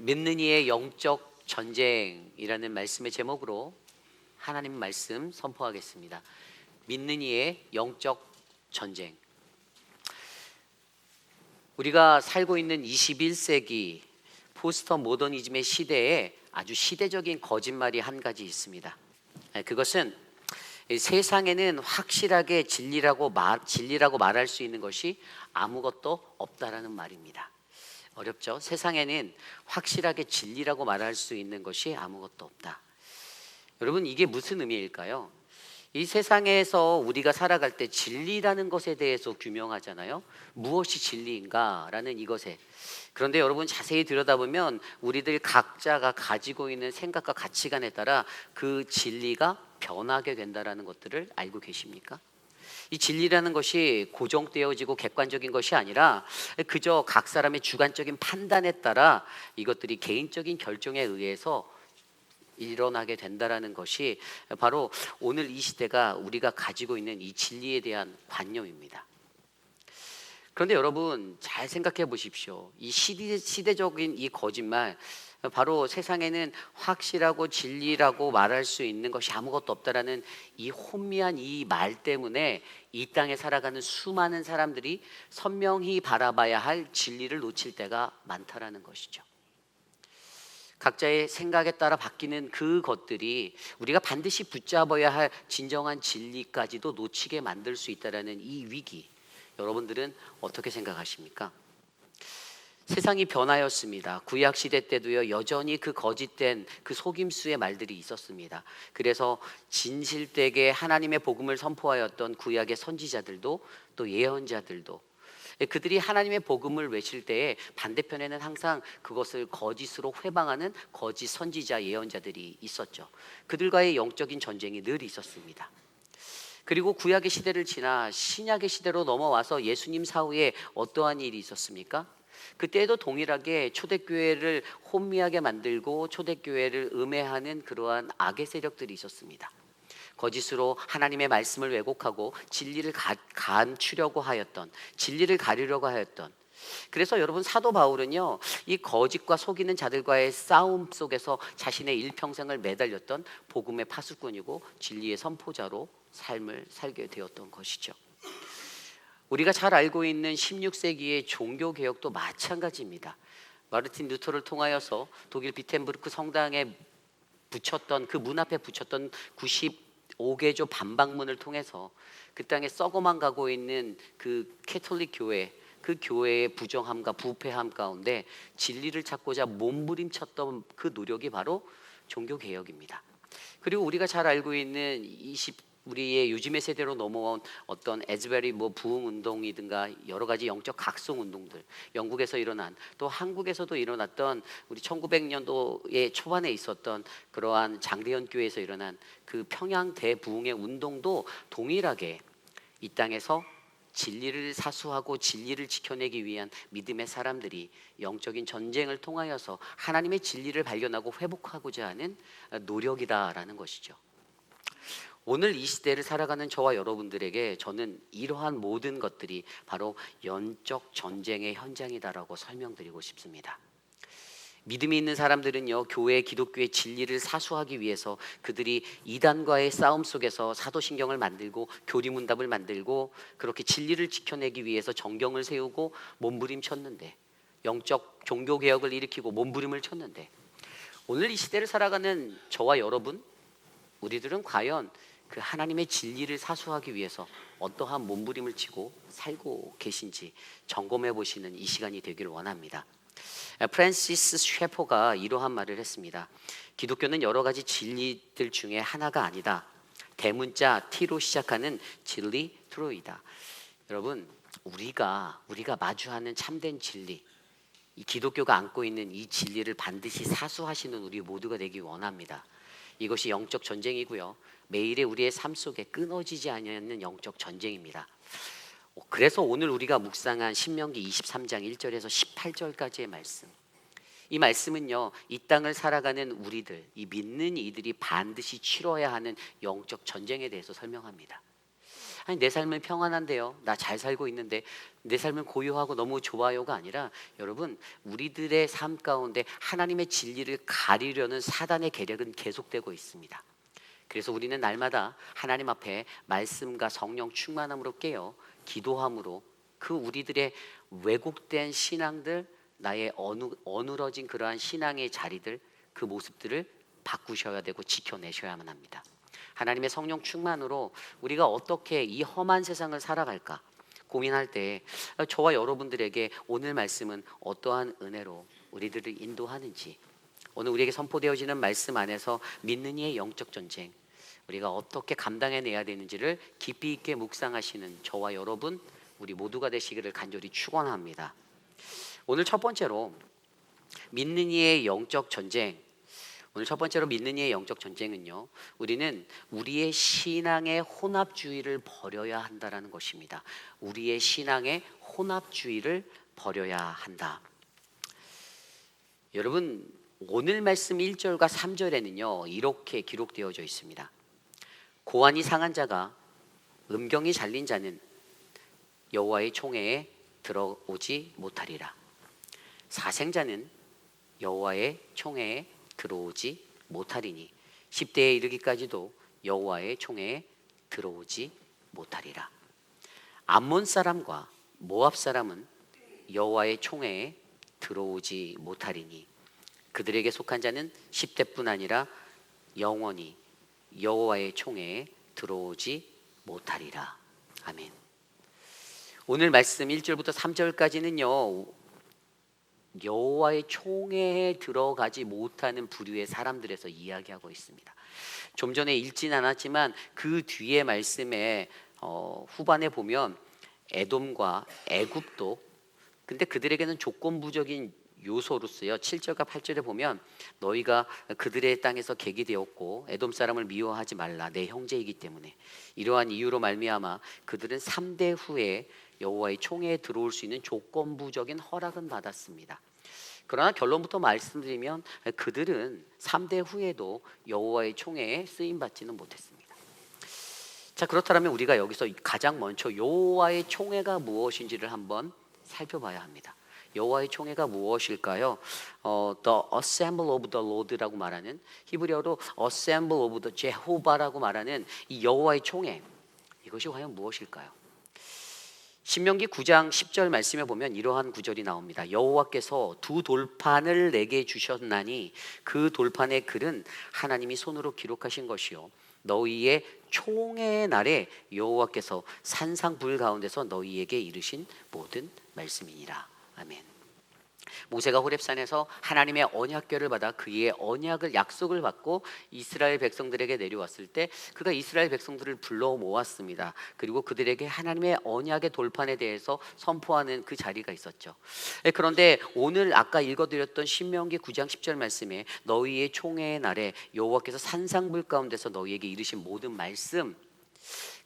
믿는 이의 영적 전쟁이라는 말씀의 제목으로 하나님 말씀 선포하겠습니다. 믿는 이의 영적 전쟁. 우리가 살고 있는 21세기 포스터 모더니즘의 시대에 아주 시대적인 거짓말이 한 가지 있습니다. 그것은 세상에는 확실하게 진리라고 말할 수 있는 것이 아무것도 없다라는 말입니다. 어렵죠? 세상에는 확실하게 진리라고 말할 수 있는 것이 아무것도 없다. 여러분, 이게 무슨 의미일까요? 이 세상에서 우리가 살아갈 때 진리라는 것에 대해서 규명하잖아요. 무엇이 진리인가라는 이것에. 그런데 여러분, 자세히 들여다보면 우리들 각자가 가지고 있는 생각과 가치관에 따라 그 진리가 변하게 된다는 것들을 알고 계십니까? 이 진리라는 것이 고정되어지고 객관적인 것이 아니라 그저 각 사람의 주관적인 판단에 따라 이것들이 개인적인 결정에 의해서 일어나게 된다는 것이 바로 오늘 이 시대가 우리가 가지고 있는 이 진리에 대한 관념입니다. 그런데 여러분, 잘 생각해 보십시오. 이 시대적인 이 거짓말, 바로 세상에는 확실하고 진리라고 말할 수 있는 것이 아무것도 없다라는 이 혼미한 이 말 때문에 이 땅에 살아가는 수많은 사람들이 선명히 바라봐야 할 진리를 놓칠 때가 많다라는 것이죠. 각자의 생각에 따라 바뀌는 그것들이 우리가 반드시 붙잡아야 할 진정한 진리까지도 놓치게 만들 수 있다는 이 위기, 여러분들은 어떻게 생각하십니까? 세상이 변하였습니다. 구약 시대 때도요, 여전히 그 거짓된 그 속임수의 말들이 있었습니다. 그래서 진실되게 하나님의 복음을 선포하였던 구약의 선지자들도 또 예언자들도 그들이 하나님의 복음을 외칠 때에 반대편에는 항상 그것을 거짓으로 회방하는 거짓 선지자 예언자들이 있었죠. 그들과의 영적인 전쟁이 늘 있었습니다. 그리고 구약의 시대를 지나 신약의 시대로 넘어와서 예수님 사후에 어떠한 일이 있었습니까? 그때도 동일하게 초대교회를 혼미하게 만들고 초대교회를 음해하는 그러한 악의 세력들이 있었습니다. 거짓으로 하나님의 말씀을 왜곡하고 진리를 감추려고 하였던, 진리를 가리려고 하였던. 그래서 여러분, 사도 바울은요, 이 거짓과 속이는 자들과의 싸움 속에서 자신의 일평생을 매달렸던 복음의 파수꾼이고 진리의 선포자로 삶을 살게 되었던 것이죠. 우리가 잘 알고 있는 16세기의 종교개혁도 마찬가지입니다. 마르틴 루터를 통하여서 독일 비텐부르크 성당에 붙였던, 그 문 앞에 붙였던 95개조 반박문을 통해서 그 땅에 썩어만 가고 있는 그 캐톨릭 교회, 그 교회의 부정함과 부패함 가운데 진리를 찾고자 몸부림쳤던 그 노력이 바로 종교개혁입니다. 그리고 우리가 잘 알고 있는 우리의 요즘의 세대로 넘어온 어떤 에즈베리 부흥 운동이든가 여러 가지 영적 각성 운동들, 영국에서 일어난, 또 한국에서도 일어났던 우리 1900년도의 초반에 있었던 그러한 장대현 교회에서 일어난 그 평양 대부흥의 운동도 동일하게 이 땅에서 진리를 사수하고 진리를 지켜내기 위한 믿음의 사람들이 영적인 전쟁을 통하여서 하나님의 진리를 발견하고 회복하고자 하는 노력이다라는 것이죠. 오늘 이 시대를 살아가는 저와 여러분들에게 저는 이러한 모든 것들이 바로 영적 전쟁의 현장이다라고 설명드리고 싶습니다. 믿음이 있는 사람들은요, 교회, 기독교의 진리를 사수하기 위해서 그들이 이단과의 싸움 속에서 사도신경을 만들고 교리문답을 만들고 그렇게 진리를 지켜내기 위해서 정경을 세우고 몸부림쳤는데, 영적 종교개혁을 일으키고 몸부림을 쳤는데, 오늘 이 시대를 살아가는 저와 여러분, 우리들은 과연 그 하나님의 진리를 사수하기 위해서 어떠한 몸부림을 치고 살고 계신지 점검해 보시는 이 시간이 되기를 원합니다. 프랜시스 셰퍼가 이러한 말을 했습니다. 기독교는 여러 가지 진리들 중에 하나가 아니다. 대문자 T로 시작하는 진리 트로이다. 여러분, 우리가 마주하는 참된 진리, 이 기독교가 안고 있는 이 진리를 반드시 사수하시는 우리 모두가 되기 원합니다. 이것이 영적 전쟁이고요, 매일의 우리의 삶 속에 끊어지지 않는 영적 전쟁입니다. 그래서 오늘 우리가 묵상한 신명기 23장 1절에서 18절까지의 말씀, 이 말씀은요, 이 땅을 살아가는 우리들, 이 믿는 이들이 반드시 치러야 하는 영적 전쟁에 대해서 설명합니다. 아니 내 삶은 평안한데요, 나 잘 살고 있는데, 내 삶은 고요하고 너무 좋아요가 아니라, 여러분, 우리들의 삶 가운데 하나님의 진리를 가리려는 사단의 계략은 계속되고 있습니다. 그래서 우리는 날마다 하나님 앞에 말씀과 성령 충만함으로 깨어 기도함으로 그 우리들의 왜곡된 신앙들, 나의 어누러진 그러한 신앙의 자리들, 그 모습들을 바꾸셔야 되고 지켜내셔야만 합니다. 하나님의 성령 충만으로 우리가 어떻게 이 험한 세상을 살아갈까 고민할 때, 저와 여러분들에게 오늘 말씀은 어떠한 은혜로 우리들을 인도하는지, 오늘 우리에게 선포되어지는 말씀 안에서 믿는 이의 영적 전쟁, 우리가 어떻게 감당해내야 되는지를 깊이 있게 묵상하시는 저와 여러분, 우리 모두가 되시기를 간절히 축원합니다. 오늘 첫 번째로 믿는 이의 영적 전쟁, 오늘 첫 번째로 믿는 이의 영적 전쟁은요, 우리는 우리의 신앙의 혼합주의를 버려야 한다라는 것입니다. 우리의 신앙의 혼합주의를 버려야 한다. 여러분, 오늘 말씀 1절과 3절에는요 이렇게 기록되어져 있습니다. 고안이 상한 자가 음경이 잘린 자는 여호와의 총회에 들어오지 못하리라. 사생자는 여호와의 총회에 들어오지 못하리니 10대에 이르기까지도 여호와의 총회에 들어오지 못하리라. 암몬 사람과 모압 사람은 여호와의 총회에 들어오지 못하리니 그들에게 속한 자는 10대뿐 아니라 영원히 여호와의 총회에 들어오지 못하리라. 아멘. 오늘 말씀 1절부터 3절까지는요 여호와의 총회에 들어가지 못하는 부류의 사람들에서 이야기하고 있습니다. 좀 전에 읽진 않았지만 그 뒤에 말씀에 후반에 보면 에돔과 애굽도, 근데 그들에게는 조건부적인 요소로서요 7절과 8절에 보면 너희가 그들의 땅에서 객이 되었고 에돔 사람을 미워하지 말라, 내 형제이기 때문에. 이러한 이유로 말미암아 그들은 3대 후에 여호와의 총회에 들어올 수 있는 조건부적인 허락은 받았습니다. 그러나 결론부터 말씀드리면 그들은 3대 후에도 여호와의 총회에 쓰임받지는 못했습니다. 자, 그렇다면 우리가 여기서 가장 먼저 여호와의 총회가 무엇인지를 한번 살펴봐야 합니다. 여호와의 총회가 무엇일까요? The Assembly of the Lord라고 말하는, 히브리어로 Assembly of the Jehovah라고 말하는 이 여호와의 총회, 이것이 과연 무엇일까요? 신명기 9장 10절 말씀에 보면 이러한 구절이 나옵니다. 여호와께서 두 돌판을 내게 주셨나니 그 돌판의 글은 하나님이 손으로 기록하신 것이요 너희의 총회의 날에 여호와께서 산상불 가운데서 너희에게 이르신 모든 말씀이니라. 아멘. 모세가 호렙산에서 하나님의 언약궤를 받아 그의 언약을, 약속을 받고 이스라엘 백성들에게 내려왔을 때 그가 이스라엘 백성들을 불러 모았습니다. 그리고 그들에게 하나님의 언약의 돌판에 대해서 선포하는 그 자리가 있었죠. 그런데 오늘 아까 읽어드렸던 신명기 9장 10절 말씀에 너희의 총회의 날에 여호와께서 산상불 가운데서 너희에게 이르신 모든 말씀,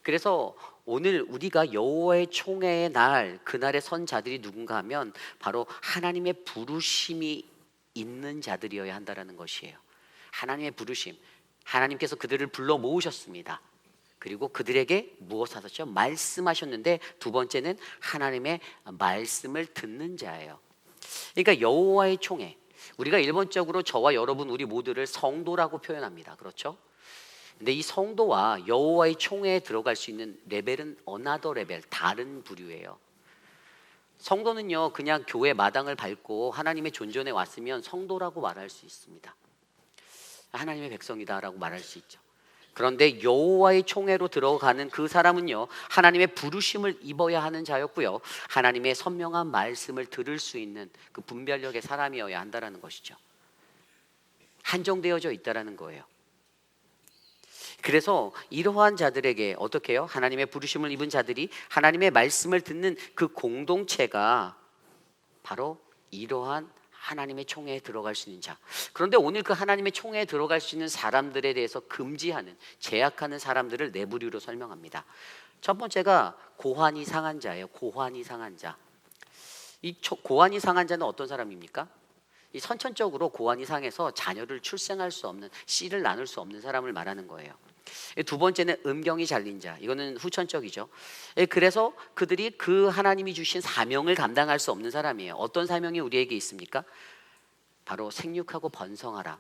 그래서 오늘 우리가 여호와의 총회의 날, 그날에 선 자들이 누군가 하면 바로 하나님의 부르심이 있는 자들이어야 한다는 것이에요. 하나님의 부르심, 하나님께서 그들을 불러 모으셨습니다. 그리고 그들에게 무엇 하셨죠? 말씀하셨는데, 두 번째는 하나님의 말씀을 듣는 자예요. 그러니까 여호와의 총회, 우리가 일본적으로 저와 여러분 우리 모두를 성도라고 표현합니다. 그렇죠? 근데 이 성도와 여호와의 총회에 들어갈 수 있는 레벨은 another 레벨, 다른 부류예요. 성도는요 그냥 교회 마당을 밟고 하나님의 존전에 왔으면 성도라고 말할 수 있습니다. 하나님의 백성이다라고 말할 수 있죠. 그런데 여호와의 총회로 들어가는 그 사람은요 하나님의 부르심을 입어야 하는 자였고요, 하나님의 선명한 말씀을 들을 수 있는 그 분별력의 사람이어야 한다는 것이죠. 한정되어져 있다라는 거예요. 그래서 이러한 자들에게 어떻게 해요? 하나님의 부르심을 입은 자들이 하나님의 말씀을 듣는 그 공동체가 바로 이러한 하나님의 총회에 들어갈 수 있는 자. 그런데 오늘 그 하나님의 총회에 들어갈 수 있는 사람들에 대해서 금지하는, 제약하는 사람들을 네 부류로 설명합니다. 첫 번째가 고환이 상한 자예요. 고환이 상한 자. 이 고환이 상한 자는 어떤 사람입니까? 이 선천적으로 고환이 상해서 자녀를 출생할 수 없는, 씨를 나눌 수 없는 사람을 말하는 거예요. 두 번째는 음경이 잘린 자. 이거는 후천적이죠. 그래서 그들이 그 하나님이 주신 사명을 감당할 수 없는 사람이에요. 어떤 사명이 우리에게 있습니까? 바로 생육하고 번성하라.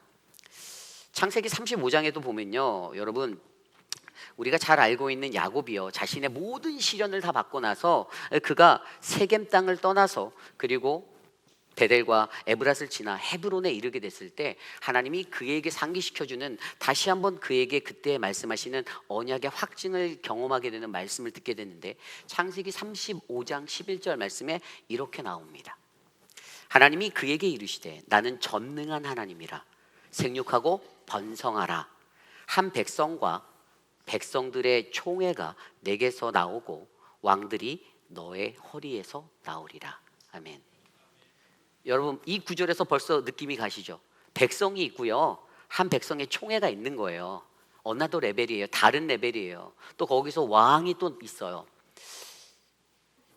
창세기 35장에도 보면요, 여러분, 우리가 잘 알고 있는 야곱이요, 자신의 모든 시련을 다 받고 나서 그가 세겜 땅을 떠나서 그리고 베델과 에브랏을 지나 헤브론에 이르게 됐을 때 하나님이 그에게 상기시켜주는, 다시 한번 그에게 그때 말씀하시는 언약의 확증을 경험하게 되는 말씀을 듣게 됐는데, 창세기 35장 11절 말씀에 이렇게 나옵니다. 하나님이 그에게 이르시되 나는 전능한 하나님이라. 생육하고 번성하라. 한 백성과 백성들의 총회가 내게서 나오고 왕들이 너의 허리에서 나오리라. 아멘. 여러분, 이 구절에서 벌써 느낌이 가시죠? 백성이 있고요, 한 백성의 총회가 있는 거예요. 어나더 레벨이에요. 다른 레벨이에요. 또 거기서 왕이 또 있어요.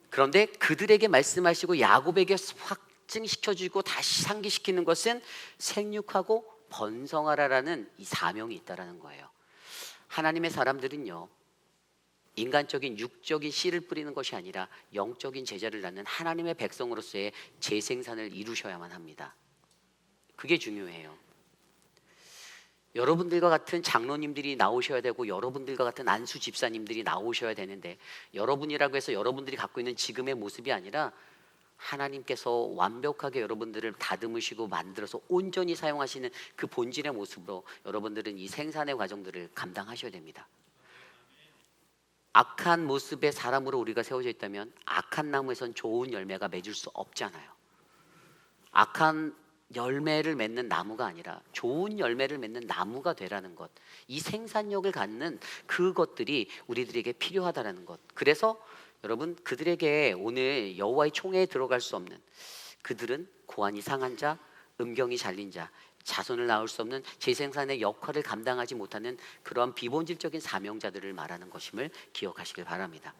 그런데 그들에게 말씀하시고 야곱에게 확증시켜주고 다시 상기시키는 것은 생육하고 번성하라라는 이 사명이 있다라는 거예요. 하나님의 사람들은요, 인간적인 육적인 씨를 뿌리는 것이 아니라 영적인 제자를 낳는 하나님의 백성으로서의 재생산을 이루셔야만 합니다. 그게 중요해요. 여러분들과 같은 장로님들이 나오셔야 되고 여러분들과 같은 안수 집사님들이 나오셔야 되는데, 여러분이라고 해서 여러분들이 갖고 있는 지금의 모습이 아니라 하나님께서 완벽하게 여러분들을 다듬으시고 만들어서 온전히 사용하시는 그 본질의 모습으로 여러분들은 이 생산의 과정들을 감당하셔야 됩니다. 악한 모습의 사람으로 우리가 세워져 있다면 악한 나무에선 좋은 열매가 맺을 수 없잖아요. 악한 열매를 맺는 나무가 아니라 좋은 열매를 맺는 나무가 되라는 것, 이 생산력을 갖는 그것들이 우리들에게 필요하다는 것. 그래서 여러분, 그들에게 오늘 여호와의 총회에 들어갈 수 없는, 그들은 고안이 상한 자, 음경이 잘린 자, 자손을 낳을 수 없는 재생산의 역할을 감당하지 못하는 그러한 비본질적인 사명자들을 말하는 것임을 기억하시길 바랍니다.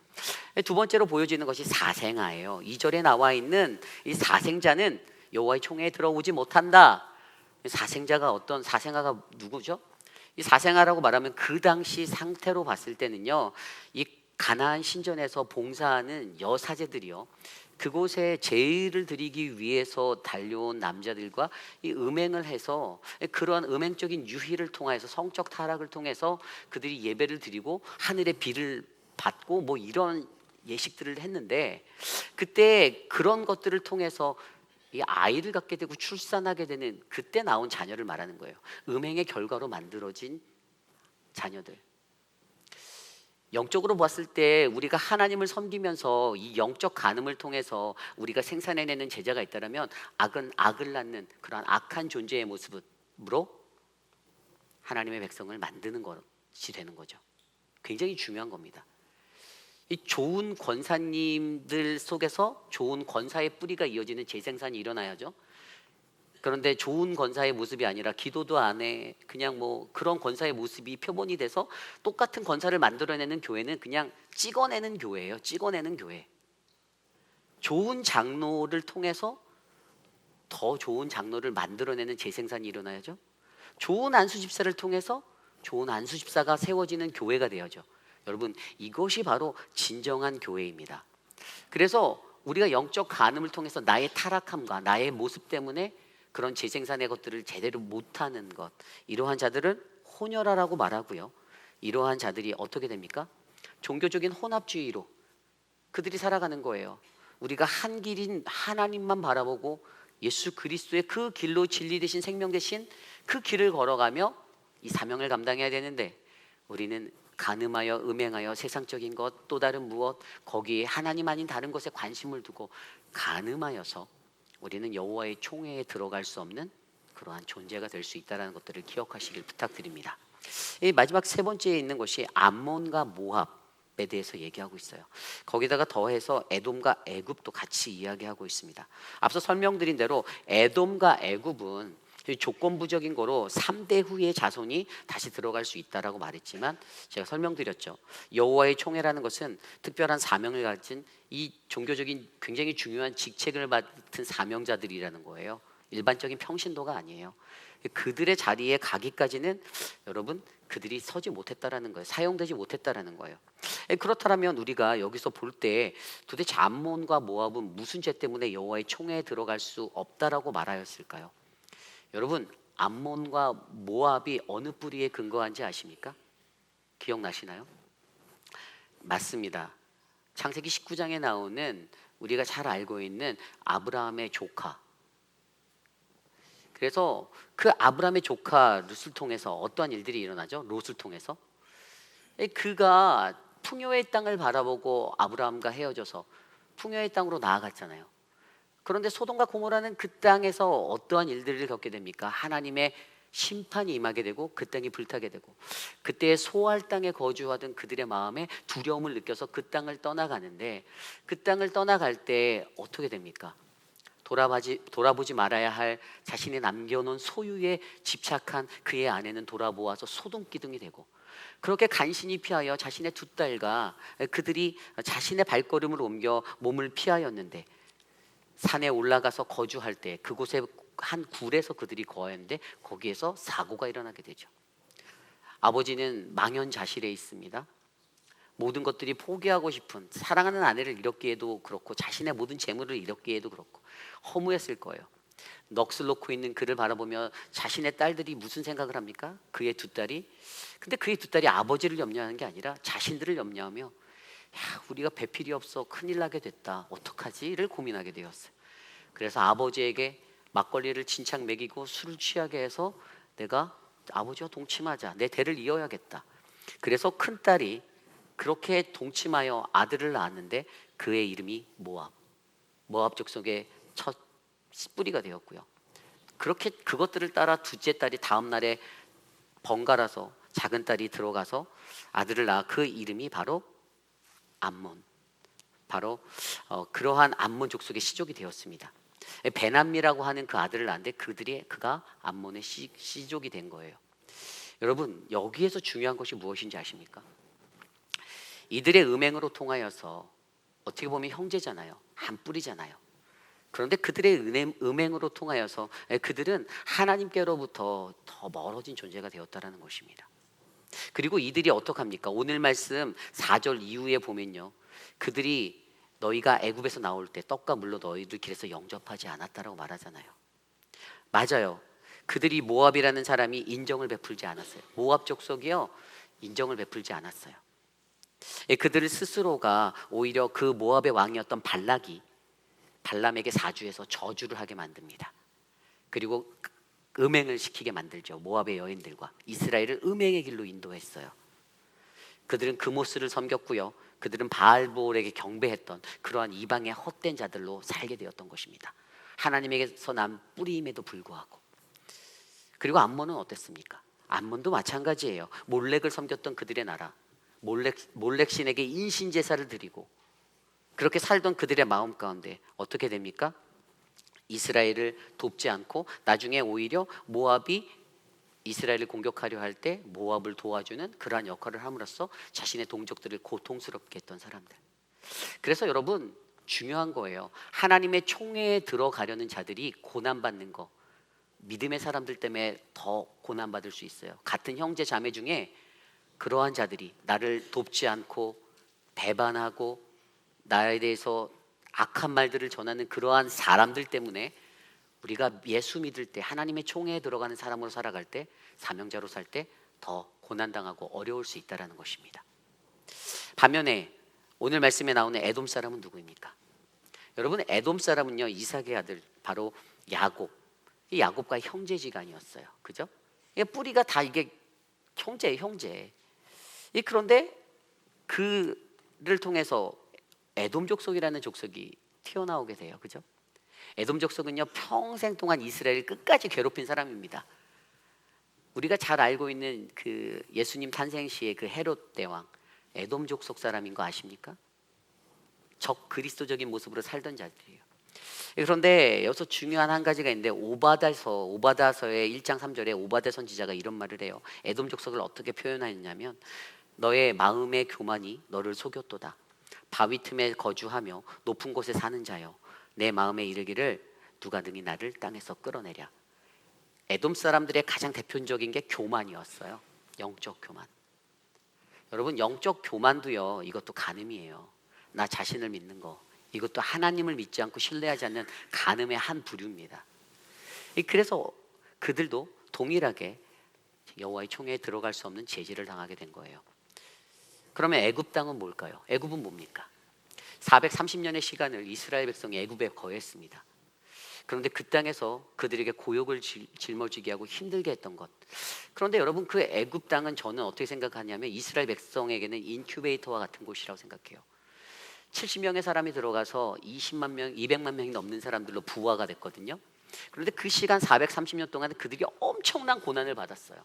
두 번째로 보여지는 것이 사생아예요. 2절에 나와 있는 이 사생자는 여호와의 총회에 들어오지 못한다. 사생자가 어떤 사생아가 누구죠? 이 사생아라고 말하면 그 당시 상태로 봤을 때는요, 이 가나안 신전에서 봉사하는 여사제들이요, 그곳에 제의를 드리기 위해서 달려온 남자들과 이 음행을 해서 그러한 음행적인 유희를 통해서 성적 타락을 통해서 그들이 예배를 드리고 하늘의 비를 받고 뭐 이런 예식들을 했는데, 그때 그런 것들을 통해서 이 아이를 갖게 되고 출산하게 되는, 그때 나온 자녀를 말하는 거예요. 음행의 결과로 만들어진 자녀들. 영적으로 봤을 때 우리가 하나님을 섬기면서 이 영적 간음을 통해서 우리가 생산해내는 제자가 있다면 악은 악을 낳는 그러한 악한 존재의 모습으로 하나님의 백성을 만드는 것이 되는 거죠. 굉장히 중요한 겁니다. 이 좋은 권사님들 속에서 좋은 권사의 뿌리가 이어지는 재생산이 일어나야죠. 그런데 좋은 권사의 모습이 아니라 기도도 안 해, 그냥 뭐 그런 권사의 모습이 표본이 돼서 똑같은 권사를 만들어내는 교회는 그냥 찍어내는 교회예요. 찍어내는 교회. 좋은 장로를 통해서 더 좋은 장로를 만들어내는 재생산이 일어나야죠. 좋은 안수 집사를 통해서 좋은 안수 집사가 세워지는 교회가 되어야죠. 여러분, 이것이 바로 진정한 교회입니다. 그래서 우리가 영적 간음을 통해서 나의 타락함과 나의 모습 때문에 그런 재생산의 것들을 제대로 못하는 것, 이러한 자들은 혼혈아라고 말하고요, 이러한 자들이 어떻게 됩니까? 종교적인 혼합주의로 그들이 살아가는 거예요. 우리가 한 길인 하나님만 바라보고 예수 그리스도의 그 길로 진리 되신 생명 되신 그 길을 걸어가며 이 사명을 감당해야 되는데, 우리는 간음하여 음행하여 세상적인 것, 또 다른 무엇, 거기에 하나님 아닌 다른 것에 관심을 두고 간음하여서 우리는 여호와의 총회에 들어갈 수 없는 그러한 존재가 될 수 있다는 것들을 기억하시길 부탁드립니다. 이 마지막 세 번째에 있는 것이 암몬과 모압에 대해서 얘기하고 있어요. 거기다가 더해서 에돔과 애굽도 같이 이야기하고 있습니다. 앞서 설명드린 대로 에돔과 애굽은 조건부적인 거로 3대 후의 자손이 다시 들어갈 수 있다라고 말했지만, 제가 설명드렸죠. 여호와의 총회라는 것은 특별한 사명을 가진 이 종교적인 굉장히 중요한 직책을 맡은 사명자들이라는 거예요. 일반적인 평신도가 아니에요. 그들의 자리에 가기까지는 여러분 그들이 서지 못했다라는 거예요. 사용되지 못했다라는 거예요. 그렇다면 우리가 여기서 볼 때 도대체 암몬과 모압은 무슨 죄 때문에 여호와의 총회에 들어갈 수 없다라고 말하였을까요? 여러분 암몬과 모압이 어느 뿌리에 근거한지 아십니까? 기억나시나요? 맞습니다. 창세기 19장에 나오는 우리가 잘 알고 있는 아브라함의 조카. 그래서 그 아브라함의 조카 룻을 통해서 어떠한 일들이 일어나죠? 롯을 통해서 그가 풍요의 땅을 바라보고 아브라함과 헤어져서 풍요의 땅으로 나아갔잖아요. 그런데 소돔과 고모라는 그 땅에서 어떠한 일들을 겪게 됩니까? 하나님의 심판이 임하게 되고 그 땅이 불타게 되고, 그때 소알 땅에 거주하던 그들의 마음에 두려움을 느껴서 그 땅을 떠나가는데, 그 땅을 떠나갈 때 어떻게 됩니까? 돌아보지 말아야 할 자신이 남겨놓은 소유에 집착한 그의 아내는 돌아보아서 소동기둥이 되고, 그렇게 간신히 피하여 자신의 두 딸과 그들이 자신의 발걸음을 옮겨 몸을 피하였는데, 산에 올라가서 거주할 때 그곳에 한 굴에서 그들이 거하였는데 거기에서 사고가 일어나게 되죠. 아버지는 망연자실해 있습니다. 모든 것들이 포기하고 싶은, 사랑하는 아내를 잃었기에도 그렇고 자신의 모든 재물을 잃었기에도 그렇고 허무했을 거예요. 넋을 놓고 있는 그를 바라보며 자신의 딸들이 무슨 생각을 합니까? 그의 두 딸이. 근데 그의 두 딸이 아버지를 염려하는 게 아니라 자신들을 염려하며, 야, 우리가 배필이 없어 큰일 나게 됐다, 어떡하지를 고민하게 되었어요. 그래서 아버지에게 막걸리를 진창 먹이고 술을 취하게 해서 내가 아버지와 동침하자, 내 대를 이어야겠다. 그래서 큰딸이 그렇게 동침하여 아들을 낳았는데 그의 이름이 모압 족속의 첫 뿌리가 되었고요. 그렇게 그것들을 따라 둘째 딸이 다음 날에 번갈아서 작은 딸이 들어가서 아들을 낳아 그 이름이 바로 암몬, 바로 그러한 암몬 족속의 시족이 되었습니다. 베남미라고 하는 그 아들을 낳았는데 그가 암몬의 시족이 된 거예요. 여러분 여기에서 중요한 것이 무엇인지 아십니까? 이들의 음행으로 통하여서, 어떻게 보면 형제잖아요, 한 뿌리잖아요. 그런데 그들의 음행으로 통하여서 그들은 하나님께로부터 더 멀어진 존재가 되었다라는 것입니다. 그리고 이들이 어떡합니까? 오늘 말씀 4절 이후에 보면요, 그들이 너희가 애굽에서 나올 때 떡과 물로 너희들 길에서 영접하지 않았다라고 말하잖아요. 맞아요. 그들이 모압이라는 사람이 인정을 베풀지 않았어요. 모압 족속이요, 인정을 베풀지 않았어요. 그들 스스로가 오히려 그 모압의 왕이었던 발람에게 사주해서 저주를 하게 만듭니다. 그리고 음행을 시키게 만들죠. 모압의 여인들과 이스라엘을 음행의 길로 인도했어요. 그들은 그모스를 섬겼고요, 그들은 바알볼에게 경배했던 그러한 이방의 헛된 자들로 살게 되었던 것입니다. 하나님에게서 난 뿌리임에도 불구하고. 그리고 암몬은 어땠습니까? 암몬도 마찬가지예요. 몰렉을 섬겼던 그들의 나라, 몰렉 신에게 인신 제사를 드리고 그렇게 살던 그들의 마음 가운데 어떻게 됩니까? 이스라엘을 돕지 않고 나중에 오히려 모압이 이스라엘을 공격하려 할 때 모압을 도와주는 그러한 역할을 함으로써 자신의 동족들을 고통스럽게 했던 사람들. 그래서 여러분 중요한 거예요. 하나님의 총회에 들어가려는 자들이 고난받는 거, 믿음의 사람들 때문에 더 고난받을 수 있어요. 같은 형제 자매 중에 그러한 자들이 나를 돕지 않고 배반하고 나에 대해서 악한 말들을 전하는 그러한 사람들 때문에 우리가 예수 믿을 때, 하나님의 총회에 들어가는 사람으로 살아갈 때, 사명자로 살 때 더 고난당하고 어려울 수 있다는 것입니다. 반면에 오늘 말씀에 나오는 에돔 사람은 누구입니까? 여러분 에돔 사람은요, 이삭의 아들 바로 야곱, 이 야곱과의 형제지간이었어요. 그죠? 뿌리가 다 이게 형제예요, 형제. 그런데 그를 통해서 에돔 족속이라는 족속이 튀어나오게 돼요. 그죠? 에돔 족속은요, 평생 동안 이스라엘을 끝까지 괴롭힌 사람입니다. 우리가 잘 알고 있는 그 예수님 탄생 시의 그 헤롯 대왕, 에돔 족속 사람인 거 아십니까? 적 그리스도적인 모습으로 살던 자들이에요. 그런데 여기서 중요한 한 가지가 있는데, 오바다서의 1장 3절에 오바다 선지자가 이런 말을 해요. 에돔 족속을 어떻게 표현하였냐면, 너의 마음의 교만이 너를 속였도다. 바위 틈에 거주하며 높은 곳에 사는 자여, 내 마음에 이르기를 누가 능히 나를 땅에서 끌어내랴. 에돔 사람들의 가장 대표적인 게 교만이었어요. 영적 교만. 여러분, 영적 교만도요, 이것도 간음이에요. 나 자신을 믿는 거, 이것도 하나님을 믿지 않고 신뢰하지 않는 간음의 한 부류입니다. 그래서 그들도 동일하게 여호와의 총회에 들어갈 수 없는 제지를 당하게 된 거예요. 그러면 애굽 땅은 뭘까요? 애굽은 뭡니까? 430년의 시간을 이스라엘 백성이 애굽에 거했습니다. 그런데 그 땅에서 그들에게 고욕을 짊어지게 하고 힘들게 했던 것. 그런데 여러분, 그 애굽 땅은 저는 어떻게 생각하냐면 이스라엘 백성에게는 인큐베이터와 같은 곳이라고 생각해요. 70명의 사람이 들어가서 20만 명, 200만 명이 넘는 사람들로 부화가 됐거든요. 그런데 그 시간 430년 동안 그들이 엄청난 고난을 받았어요.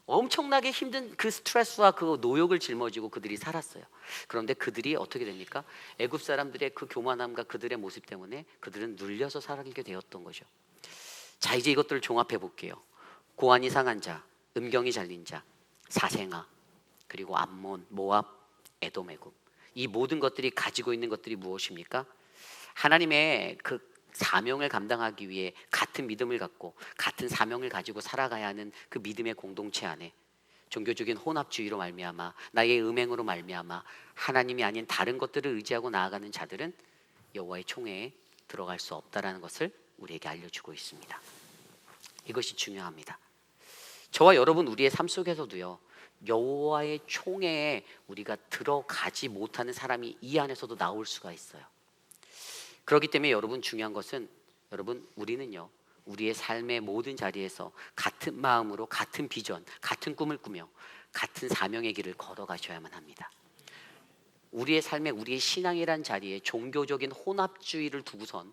엄청나게 힘든 그 스트레스와 그 노역을 짊어지고 그들이 살았어요. 그런데 그들이 어떻게 됩니까? 애굽 사람들의 그 교만함과 그들의 모습 때문에 그들은 눌려서 살게 되었던 거죠. 자, 이제 이것들을 종합해 볼게요. 고안이 상한 자, 음경이 잘린 자, 사생아, 그리고 암몬, 모압, 에돔, 애굽. 이 모든 것들이 가지고 있는 것들이 무엇입니까? 하나님의 그 사명을 감당하기 위해 같은 믿음을 갖고 같은 사명을 가지고 살아가야 하는 그 믿음의 공동체 안에 종교적인 혼합주의로 말미암아, 나의 음행으로 말미암아 하나님이 아닌 다른 것들을 의지하고 나아가는 자들은 여호와의 총회에 들어갈 수 없다라는 것을 우리에게 알려주고 있습니다. 이것이 중요합니다. 저와 여러분, 우리의 삶 속에서도요, 여호와의 총회에 우리가 들어가지 못하는 사람이 이 안에서도 나올 수가 있어요. 그렇기 때문에 여러분, 중요한 것은 여러분, 우리는요, 우리의 삶의 모든 자리에서 같은 마음으로 같은 비전, 같은 꿈을 꾸며 같은 사명의 길을 걸어가셔야만 합니다. 우리의 삶에, 우리의 신앙이란 자리에 종교적인 혼합주의를 두고선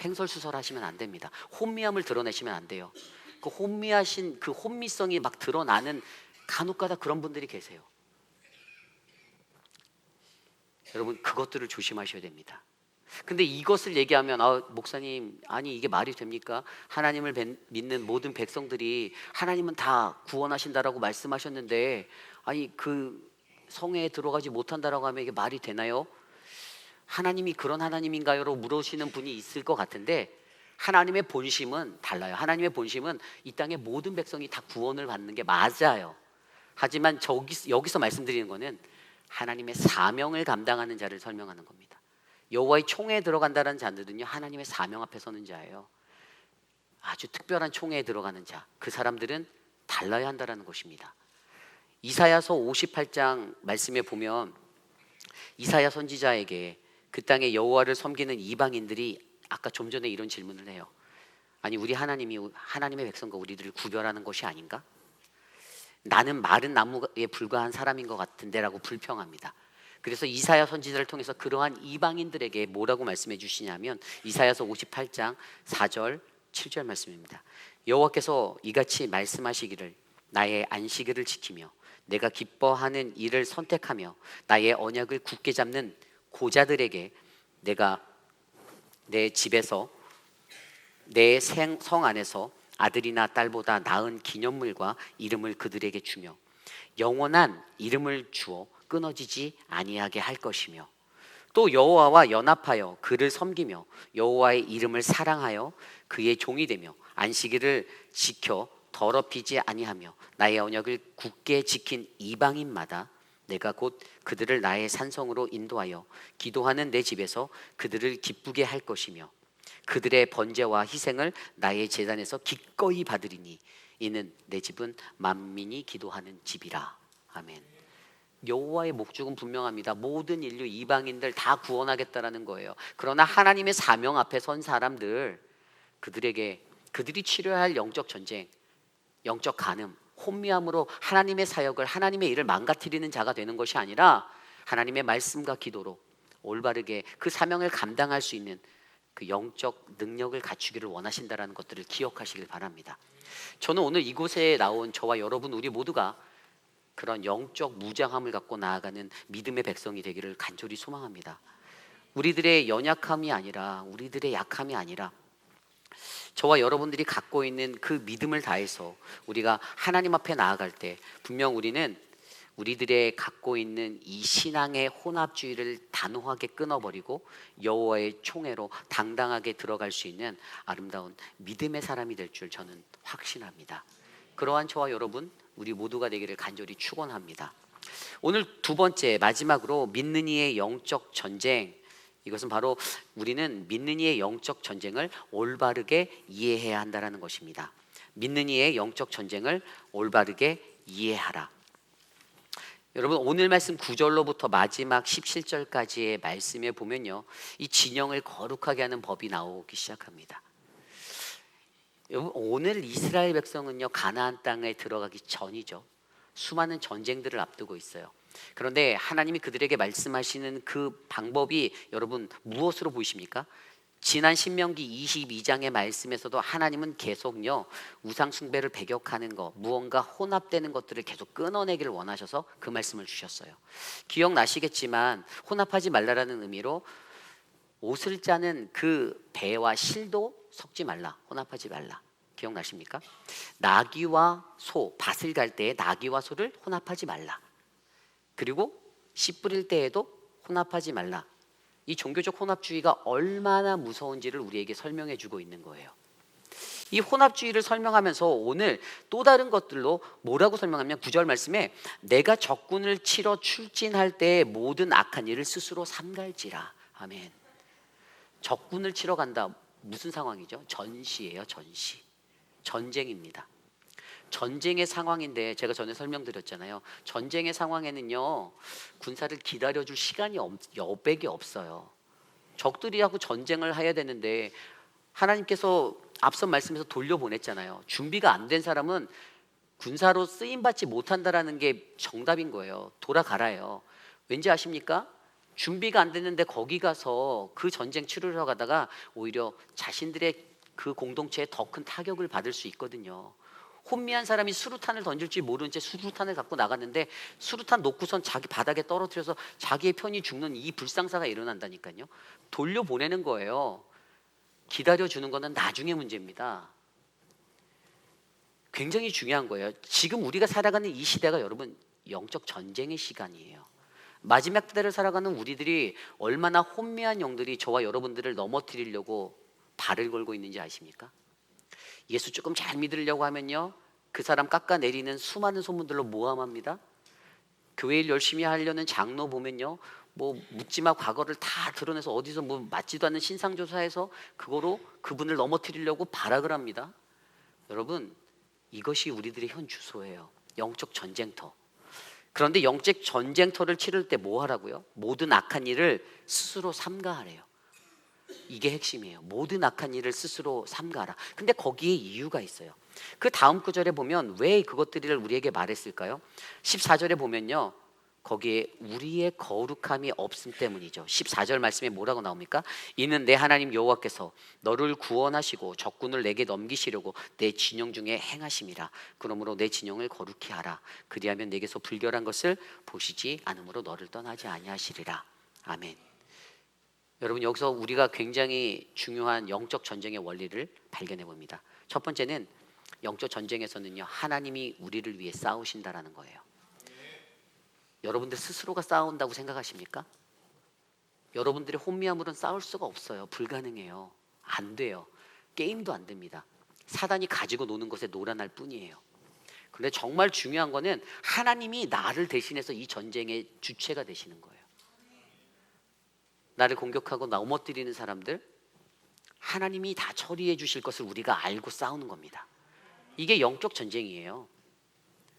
횡설수설하시면 안 됩니다. 혼미함을 드러내시면 안 돼요. 그 혼미하신 그 혼미성이 막 드러나는 간혹가다 그런 분들이 계세요. 여러분, 그것들을 조심하셔야 됩니다. 근데 이것을 얘기하면 목사님, 아니 이게 말이 됩니까? 하나님을 믿는 모든 백성들이 하나님은 다 구원하신다라고 말씀하셨는데 아니 그 성회에 들어가지 못한다라고 하면 이게 말이 되나요? 하나님이 그런 하나님인가요?로 물으시는 분이 있을 것 같은데 하나님의 본심은 달라요. 하나님의 본심은 이 땅의 모든 백성이 다 구원을 받는 게 맞아요. 하지만 여기서 말씀드리는 거는 하나님의 사명을 감당하는 자를 설명하는 겁니다. 여호와의 총회에 들어간다는 자들은요, 하나님의 사명 앞에 서는 자예요. 아주 특별한 총회에 들어가는 자, 그 사람들은 달라야 한다는 것입니다. 이사야서 58장 말씀에 보면 이사야 선지자에게 그 땅에 여호와를 섬기는 이방인들이 아까 좀 전에 이런 질문을 해요. 아니 우리 하나님이 하나님의 백성과 우리들을 구별하는 것이 아닌가? 나는 마른 나무에 불과한 사람인 것 같은데 라고 불평합니다. 그래서 이사야 선지자를 통해서 그러한 이방인들에게 뭐라고 말씀해 주시냐면 이사야서 58장 4절 7절 말씀입니다. 여호와께서 이같이 말씀하시기를 나의 안식일을 지키며 내가 기뻐하는 일을 선택하며 나의 언약을 굳게 잡는 고자들에게 내가 내 집에서 내 성 안에서 아들이나 딸보다 나은 기념물과 이름을 그들에게 주며 영원한 이름을 주어 끊어지지 아니하게 할 것이며 또 여호와와 연합하여 그를 섬기며 여호와의 이름을 사랑하여 그의 종이 되며 안식일을 지켜 더럽히지 아니하며 나의 언약을 굳게 지킨 이방인마다 내가 곧 그들을 나의 산성으로 인도하여 기도하는 내 집에서 그들을 기쁘게 할 것이며 그들의 번제와 희생을 나의 제단에서 기꺼이 받으리니 이는 내 집은 만민이 기도하는 집이라. 아멘. 여호와의 목적은 분명합니다. 모든 인류 이방인들 다 구원하겠다라는 거예요. 그러나 하나님의 사명 앞에 선 사람들, 그들에게 그들이 치러야 할 영적 전쟁, 영적 간음, 혼미함으로 하나님의 사역을, 하나님의 일을 망가뜨리는 자가 되는 것이 아니라 하나님의 말씀과 기도로 올바르게 그 사명을 감당할 수 있는 그 영적 능력을 갖추기를 원하신다라는 것들을 기억하시길 바랍니다. 저는 오늘 이곳에 나온 저와 여러분 우리 모두가 그런 영적 무장함을 갖고 나아가는 믿음의 백성이 되기를 간절히 소망합니다. 우리들의 연약함이 아니라, 우리들의 약함이 아니라 저와 여러분들이 갖고 있는 그 믿음을 다해서 우리가 하나님 앞에 나아갈 때 분명 우리는 우리들의 갖고 있는 이 신앙의 혼합주의를 단호하게 끊어버리고 여호와의 총회로 당당하게 들어갈 수 있는 아름다운 믿음의 사람이 될 줄 저는 확신합니다. 그러한 저와 여러분 우리 모두가 되기를 간절히 축원합니다. 오늘 두 번째 마지막으로 믿는 이의 영적 전쟁, 이것은 바로 우리는 믿는 이의 영적 전쟁을 올바르게 이해해야 한다는 것입니다. 믿는 이의 영적 전쟁을 올바르게 이해하라. 여러분 오늘 말씀 9절로부터 마지막 17절까지의 말씀에 보면요, 이 진영을 거룩하게 하는 법이 나오기 시작합니다. 여러분 오늘 이스라엘 백성은요 가나안 땅에 들어가기 전이죠. 수많은 전쟁들을 앞두고 있어요. 그런데 하나님이 그들에게 말씀하시는 그 방법이 여러분 무엇으로 보이십니까? 지난 신명기 22장의 말씀에서도 하나님은 계속요 우상 숭배를 배격하는 것, 무언가 혼합되는 것들을 계속 끊어내기를 원하셔서 그 말씀을 주셨어요. 기억나시겠지만 혼합하지 말라라는 의미로 옷을 짜는 그 배와 실도 섞지 말라, 혼합하지 말라. 기억나십니까? 나귀와 소, 밭을 갈 때에 나귀와 소를 혼합하지 말라. 그리고 씨 뿌릴 때에도 혼합하지 말라. 이 종교적 혼합주의가 얼마나 무서운지를 우리에게 설명해 주고 있는 거예요. 이 혼합주의를 설명하면서 오늘 또 다른 것들로 뭐라고 설명하면 9절 말씀에 내가 적군을 치러 출진할 때의 모든 악한 일을 스스로 삼갈지라. 아멘. 적군을 치러 간다. 무슨 상황이죠? 전시예요. 전시. 전쟁입니다. 전쟁의 상황인데 제가 전에 설명드렸잖아요. 전쟁의 상황에는요 군사를 기다려줄 시간이 여백이 없어요. 적들이하고 전쟁을 해야 되는데 하나님께서 앞선 말씀에서 돌려보냈잖아요. 준비가 안 된 사람은 군사로 쓰임받지 못한다라는 게 정답인 거예요. 돌아가라요. 왠지 아십니까? 준비가 안 됐는데 거기 가서 그 전쟁 치르러 가다가 오히려 자신들의 그 공동체에 더 큰 타격을 받을 수 있거든요. 혼미한 사람이 수류탄을 던질지 모르는 채 수류탄을 갖고 나갔는데 수류탄 놓고선 자기 바닥에 떨어뜨려서 자기의 편이 죽는 이 불상사가 일어난다니까요. 돌려보내는 거예요. 기다려주는 거는 나중의 문제입니다. 굉장히 중요한 거예요. 지금 우리가 살아가는 이 시대가 여러분 영적 전쟁의 시간이에요. 마지막 때를 살아가는 우리들이 얼마나 혼미한 영들이 저와 여러분들을 넘어뜨리려고 발을 걸고 있는지 아십니까? 예수 조금 잘 믿으려고 하면요 그 사람 깎아내리는 수많은 소문들로 모함합니다. 교회 일 열심히 하려는 장로 보면요 뭐 묻지마 과거를 다 드러내서 어디서 뭐 맞지도 않는 신상조사해서 그거로 그분을 넘어뜨리려고 발악을 합니다. 여러분 이것이 우리들의 현 주소예요. 영적 전쟁터. 그런데 영적 전쟁터를 치를 때 뭐 하라고요? 모든 악한 일을 스스로 삼가하래요. 이게 핵심이에요. 모든 악한 일을 스스로 삼가라. 근데 거기에 이유가 있어요. 그 다음 구절에 보면 왜 그것들을 우리에게 말했을까요? 14절에 보면요 거기에 우리의 거룩함이 없음 때문이죠. 14절 말씀에 뭐라고 나옵니까? 이는 내 하나님 여호와께서 너를 구원하시고 적군을 내게 넘기시려고 내 진영 중에 행하심이라. 그러므로 내 진영을 거룩히 하라. 그리하면 내게서 불결한 것을 보시지 않으므로 너를 떠나지 아니하시리라. 아멘. 여러분 여기서 우리가 굉장히 중요한 영적 전쟁의 원리를 발견해 봅니다. 첫 번째는 영적 전쟁에서는요 하나님이 우리를 위해 싸우신다라는 거예요. 여러분들 스스로가 싸운다고 생각하십니까? 여러분들의 혼미함으로는 싸울 수가 없어요. 불가능해요. 안 돼요. 게임도 안 됩니다. 사단이 가지고 노는 것에 놀아날 뿐이에요. 그런데 정말 중요한 거는 하나님이 나를 대신해서 이 전쟁의 주체가 되시는 거예요. 나를 공격하고 넘어뜨리는 사람들 하나님이 다 처리해 주실 것을 우리가 알고 싸우는 겁니다. 이게 영적 전쟁이에요.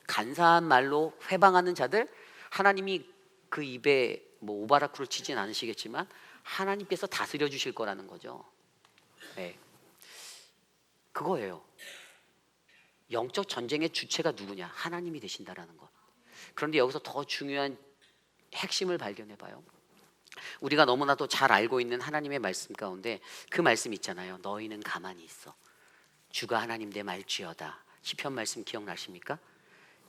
간사한 말로 회방하는 자들 하나님이 그 입에 뭐 오바라쿠를 치진 않으시겠지만 하나님께서 다스려 주실 거라는 거죠. 네. 그거예요. 영적 전쟁의 주체가 누구냐? 하나님이 되신다라는 것. 그런데 여기서 더 중요한 핵심을 발견해 봐요. 우리가 너무나도 잘 알고 있는 하나님의 말씀 가운데 그 말씀 있잖아요. 너희는 가만히 있어. 주가 하나님 내 말지어다. 시편 말씀 기억나십니까?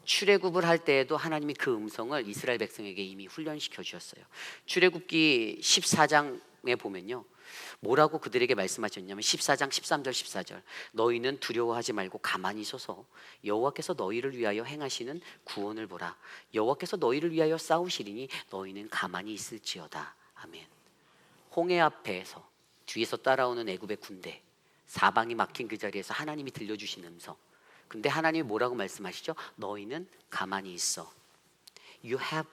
출애굽을 할 때에도 하나님이 그 음성을 이스라엘 백성에게 이미 훈련시켜 주셨어요. 출애굽기 14장에 보면요 뭐라고 그들에게 말씀하셨냐면 14장 13절 14절 너희는 두려워하지 말고 가만히 서서 여호와께서 너희를 위하여 행하시는 구원을 보라. 여호와께서 너희를 위하여 싸우시리니 너희는 가만히 있을지어다. 아멘. 홍해 앞에서 뒤에서 따라오는 애굽의 군대, 사방이 막힌 그 자리에서 하나님이 들려주신 음성. 근데 하나님이 뭐라고 말씀하시죠? 너희는 가만히 있어. You have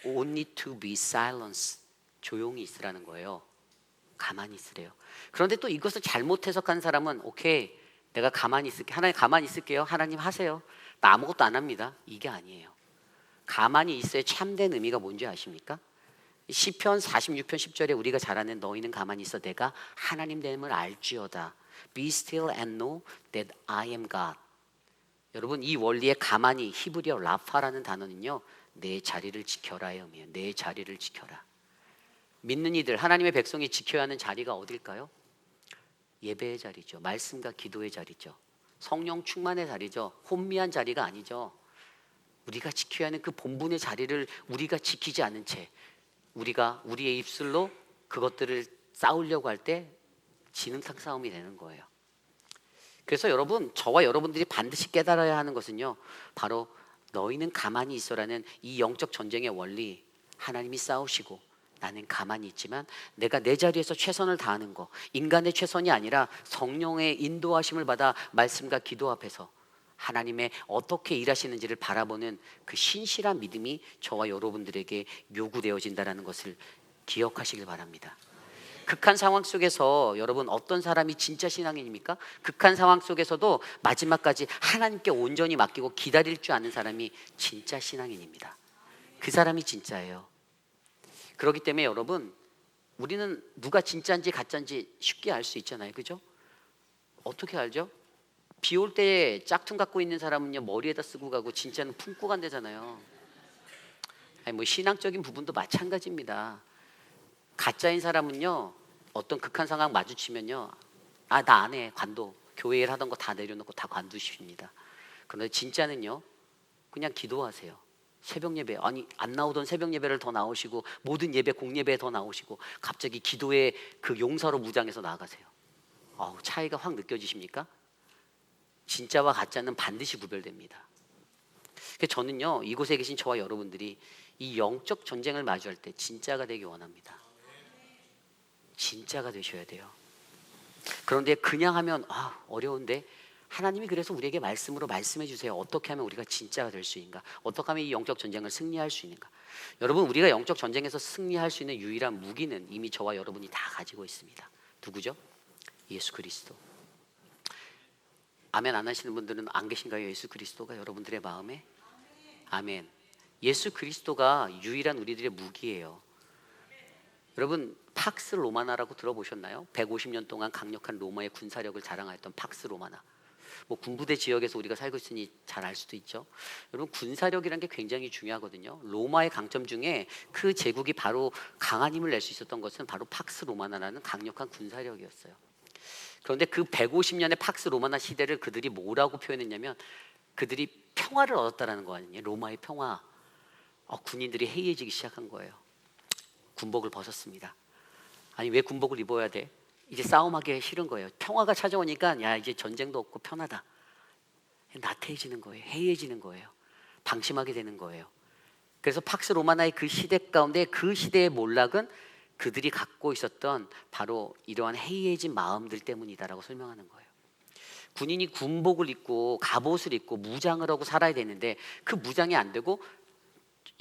only to be silent. 조용히 있으라는 거예요. 가만히 있으래요. 그런데 또 이것을 잘못 해석한 사람은 오케이, 내가 가만히 있을게. 하나님 가만히 있을게요. 하나님 하세요. 나 아무것도 안 합니다. 이게 아니에요. 가만히 있어야 참된 의미가 뭔지 아십니까? 시편 46편 10절에 우리가 잘 아는 너희는 가만히 있어 내가 하나님 됨을 알지어다. Be still and know that I am God. 여러분 이 원리의 가만히 히브리어 라파라는 단어는요 내 자리를 지켜라의 의미예요. 내 자리를 지켜라. 믿는 이들 하나님의 백성이 지켜야 하는 자리가 어딜까요? 예배의 자리죠. 말씀과 기도의 자리죠. 성령 충만의 자리죠. 혼미한 자리가 아니죠. 우리가 지켜야 하는 그 본분의 자리를 우리가 지키지 않은 채 우리가 우리의 입술로 그것들을 쌓으려고 할 때 지능상 싸움이 되는 거예요. 그래서 여러분 저와 여러분들이 반드시 깨달아야 하는 것은요 바로 너희는 가만히 있어라는 이 영적 전쟁의 원리. 하나님이 싸우시고 나는 가만히 있지만 내가 내 자리에서 최선을 다하는 거, 인간의 최선이 아니라 성령의 인도하심을 받아 말씀과 기도 앞에서 하나님의 어떻게 일하시는지를 바라보는 그 신실한 믿음이 저와 여러분들에게 요구되어진다는 것을 기억하시길 바랍니다. 극한 상황 속에서 여러분 어떤 사람이 진짜 신앙인입니까? 극한 상황 속에서도 마지막까지 하나님께 온전히 맡기고 기다릴 줄 아는 사람이 진짜 신앙인입니다. 그 사람이 진짜예요. 그렇기 때문에 여러분 우리는 누가 진짜인지 가짜인지 쉽게 알 수 있잖아요. 그죠? 어떻게 알죠? 비 올 때 짝퉁 갖고 있는 사람은요 머리에다 쓰고 가고 진짜는 품고 간대잖아요. 아니, 뭐 신앙적인 부분도 마찬가지입니다. 가짜인 사람은요 어떤 극한 상황 마주치면요 아 나 안 해 관도 교회를 하던 거 다 내려놓고 다 관두십니다. 그런데 진짜는요 그냥 기도하세요. 새벽 예배 아니 안 나오던 새벽 예배를 더 나오시고 모든 예배 공예배에 더 나오시고 갑자기 기도의 그 용사로 무장해서 나가세요. 차이가 확 느껴지십니까? 진짜와 가짜는 반드시 구별됩니다. 그래서 저는요 이곳에 계신 저와 여러분들이 이 영적 전쟁을 마주할 때 진짜가 되기 원합니다. 진짜가 되셔야 돼요. 그런데 그냥 하면 어려운데 하나님이 그래서 우리에게 말씀으로 말씀해 주세요. 어떻게 하면 우리가 진짜가 될 수 있는가? 어떻게 하면 이 영적 전쟁을 승리할 수 있는가? 여러분 우리가 영적 전쟁에서 승리할 수 있는 유일한 무기는 이미 저와 여러분이 다 가지고 있습니다. 누구죠? 예수 그리스도. 아멘 안 하시는 분들은 안 계신가요? 예수 그리스도가 여러분들의 마음에? 아멘. 예수 그리스도가 유일한 우리들의 무기예요. 여러분 팍스 로마나라고 들어보셨나요? 150년 동안 강력한 로마의 군사력을 자랑하였던 팍스 로마나. 뭐 군부대 지역에서 우리가 살고 있으니 잘 알 수도 있죠. 여러분 군사력이란 게 굉장히 중요하거든요. 로마의 강점 중에 그 제국이 바로 강한 힘을 낼 수 있었던 것은 바로 팍스 로마나라는 강력한 군사력이었어요. 그런데 그 150년의 팍스 로마나 시대를 그들이 뭐라고 표현했냐면 그들이 평화를 얻었다라는 거 아니에요. 로마의 평화. 군인들이 해이해지기 시작한 거예요. 군복을 벗었습니다. 아니 왜 군복을 입어야 돼? 이제 싸움하기 싫은 거예요. 평화가 찾아오니까 야 이제 전쟁도 없고 편하다. 나태해지는 거예요. 해이해지는 거예요. 방심하게 되는 거예요. 그래서 팍스 로마나의 그 시대 가운데 그 시대의 몰락은 그들이 갖고 있었던 바로 이러한 해이해진 마음들 때문이다라고 설명하는 거예요. 군인이 군복을 입고 갑옷을 입고 무장을 하고 살아야 되는데 그 무장이 안 되고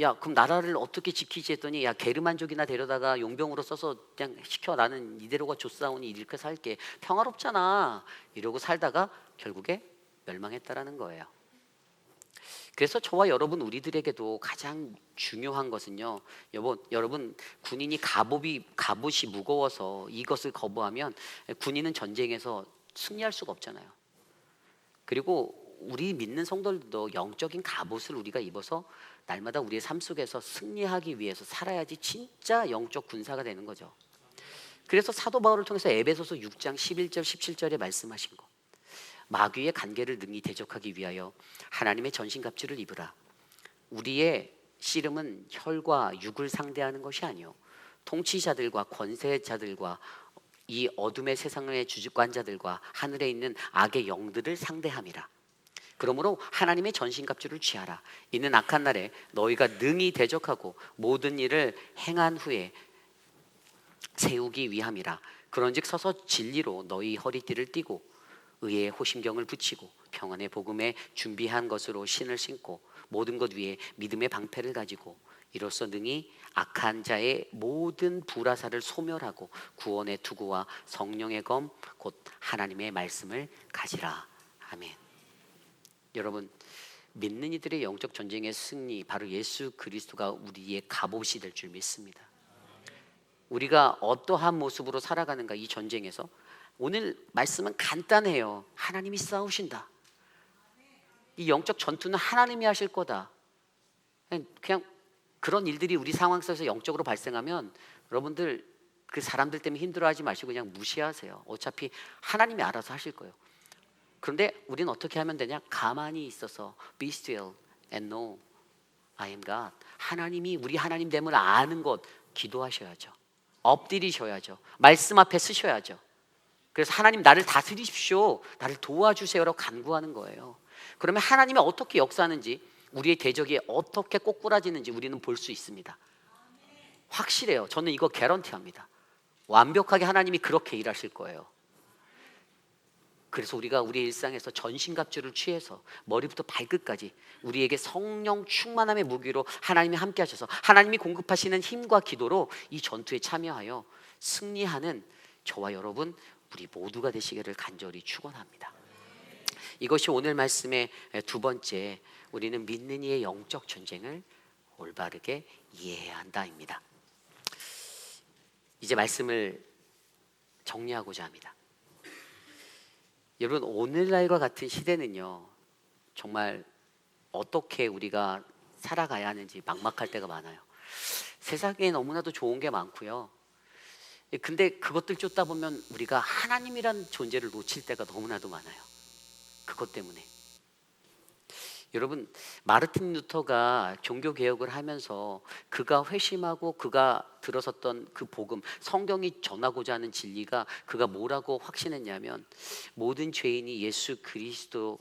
야 그럼 나라를 어떻게 지키지 했더니 야 게르만족이나 데려다가 용병으로 써서 그냥 시켜 나는 이대로가 좋사오니 이렇게 살게 평화롭잖아 이러고 살다가 결국에 멸망했다라는 거예요. 그래서 저와 여러분 우리들에게도 가장 중요한 것은요 여러분 군인이 갑옷이 무거워서 이것을 거부하면 군인은 전쟁에서 승리할 수가 없잖아요. 그리고 우리 믿는 성도들도 영적인 갑옷을 우리가 입어서 날마다 우리의 삶 속에서 승리하기 위해서 살아야지 진짜 영적 군사가 되는 거죠. 그래서 사도 바울을 통해서 에베소서 6장 11절 17절에 말씀하신 거 마귀의 간계를 능히 대적하기 위하여 하나님의 전신갑주를 입으라. 우리의 씨름은 혈과 육을 상대하는 것이 아니요 통치자들과 권세자들과 이 어둠의 세상의 주관자들과 하늘에 있는 악의 영들을 상대함이라. 그러므로 하나님의 전신갑주를 취하라. 이는 악한 날에 너희가 능히 대적하고 모든 일을 행한 후에 세우기 위함이라. 그런즉 서서 진리로 너희 허리띠를 띠고 의의 호심경을 붙이고 평안의 복음에 준비한 것으로 신을 신고 모든 것 위에 믿음의 방패를 가지고 이로써 능히 악한 자의 모든 불화살을 소멸하고 구원의 투구와 성령의 검 곧 하나님의 말씀을 가지라. 아멘. 여러분, 믿는 이들의 영적 전쟁의 승리, 바로 예수 그리스도가 우리의 갑옷이 될 줄 믿습니다. 우리가 어떠한 모습으로 살아가는가, 이 전쟁에서 오늘 말씀은 간단해요. 하나님이 싸우신다. 이 영적 전투는 하나님이 하실 거다. 그냥 그런 일들이 우리 상황 속에서 영적으로 발생하면 여러분들 그 사람들 때문에 힘들어하지 마시고 그냥 무시하세요. 어차피 하나님이 알아서 하실 거예요. 그런데 우리는 어떻게 하면 되냐? 가만히 있어서 be still and know I am God. 하나님이 우리 하나님 됨을 아는 것, 기도하셔야죠. 엎드리셔야죠. 말씀 앞에 쓰셔야죠. 그래서 하나님 나를 다스리십시오, 나를 도와주세요라고 간구하는 거예요. 그러면 하나님이 어떻게 역사하는지, 우리의 대적이 어떻게 꼬꾸라지는지 우리는 볼 수 있습니다. 확실해요. 저는 이거 개런티합니다. 완벽하게 하나님이 그렇게 일하실 거예요. 그래서 우리가 우리의 일상에서 전신갑주를 취해서 머리부터 발끝까지 우리에게 성령 충만함의 무기로 하나님이 함께 하셔서 하나님이 공급하시는 힘과 기도로 이 전투에 참여하여 승리하는 저와 여러분 우리 모두가 되시기를 간절히 축원합니다. 이것이 오늘 말씀의 두 번째, 우리는 믿는 이의 영적 전쟁을 올바르게 이해해야 한다입니다. 이제 말씀을 정리하고자 합니다. 여러분, 오늘날과 같은 시대는요, 정말 어떻게 우리가 살아가야 하는지 막막할 때가 많아요. 세상에 너무나도 좋은 게 많고요. 근데 그것들 쫓다 보면 우리가 하나님이란 존재를 놓칠 때가 너무나도 많아요. 그것 때문에. 여러분, 마르틴 루터가 종교개혁을 하면서 그가 회심하고 그가 들어섰던 그 복음, 성경이 전하고자 하는 진리가, 그가 뭐라고 확신했냐면 모든 죄인이 예수 그리스도의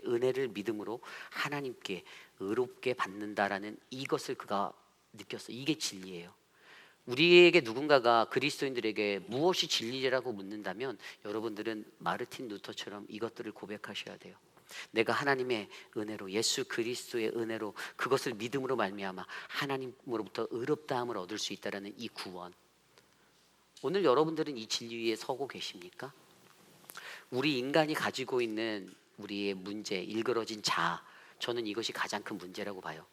은혜를 믿음으로 하나님께 의롭게 받는다라는 이것을 그가 느꼈어요. 이게 진리예요. 우리에게 누군가가 그리스도인들에게 무엇이 진리라고 묻는다면 여러분들은 마르틴 루터처럼 이것들을 고백하셔야 돼요. 내가 하나님의 은혜로, 예수 그리스도의 은혜로, 그것을 믿음으로 말미암아 하나님으로부터 의롭다함을 얻을 수 있다라는 이 구원. 오늘 여러분들은 이 진리 위에 서고 계십니까? 우리 인간이 가지고 있는 우리의 문제, 일그러진 자아, 저는 이것이 가장 큰 문제라고 봐요.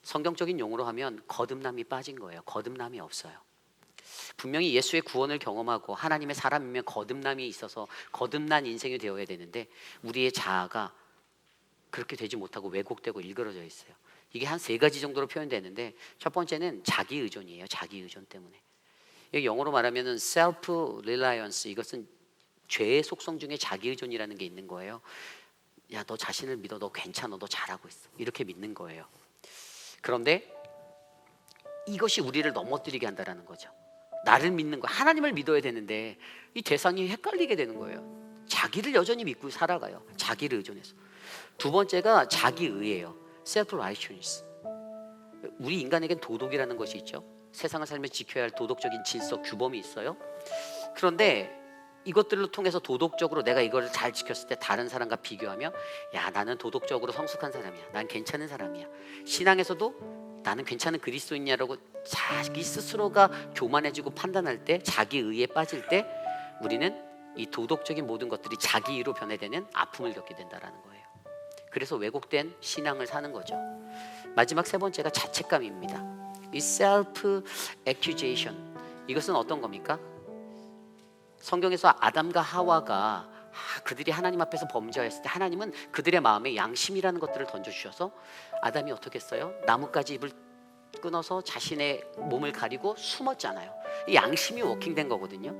성경적인 용어로 하면 거듭남이 빠진 거예요. 거듭남이 없어요. 분명히 예수의 구원을 경험하고 하나님의 사람이면 거듭남이 있어서 거듭난 인생이 되어야 되는데 우리의 자아가 그렇게 되지 못하고 왜곡되고 일그러져 있어요. 이게 한 세 가지 정도로 표현되는데, 첫 번째는 자기 의존이에요. 자기 의존 때문에. 영어로 말하면 self reliance, 이것은 죄의 속성 중에 자기 의존이라는 게 있는 거예요. 야, 너 자신을 믿어, 너 괜찮아, 너 잘하고 있어, 이렇게 믿는 거예요. 그런데 이것이 우리를 넘어뜨리게 한다는 거죠. 나를 믿는 거야. 하나님을 믿어야 되는데 이 대상이 헷갈리게 되는 거예요. 자기를 여전히 믿고 살아가요. 자기를 의존해서. 두 번째가 자기의예요. self-righteousness. 우리 인간에겐 도덕이라는 것이 있죠. 세상을 살면서 지켜야 할 도덕적인 질서, 규범이 있어요. 그런데 이것들로 통해서 도덕적으로 내가 이걸 잘 지켰을 때 다른 사람과 비교하며, 야, 나는 도덕적으로 성숙한 사람이야, 난 괜찮은 사람이야. 신앙에서도 나는 괜찮은 그리스도인이냐라고 자기 스스로가 교만해지고 판단할 때, 자기의에 빠질 때 우리는 이 도덕적인 모든 것들이 자기의로 변해되는 아픔을 겪게 된다는 거예요. 그래서 왜곡된 신앙을 사는 거죠. 마지막 세 번째가 자책감입니다. 이 self accusation, 이것은 어떤 겁니까? 성경에서 아담과 하와가 그들이 하나님 앞에서 범죄했을 때 하나님은 그들의 마음에 양심이라는 것들을 던져주셔서 아담이 어떻게 했어요? 나뭇가지 잎을 끊어서 자신의 몸을 가리고 숨었잖아요. 이 양심이 워킹된 거거든요.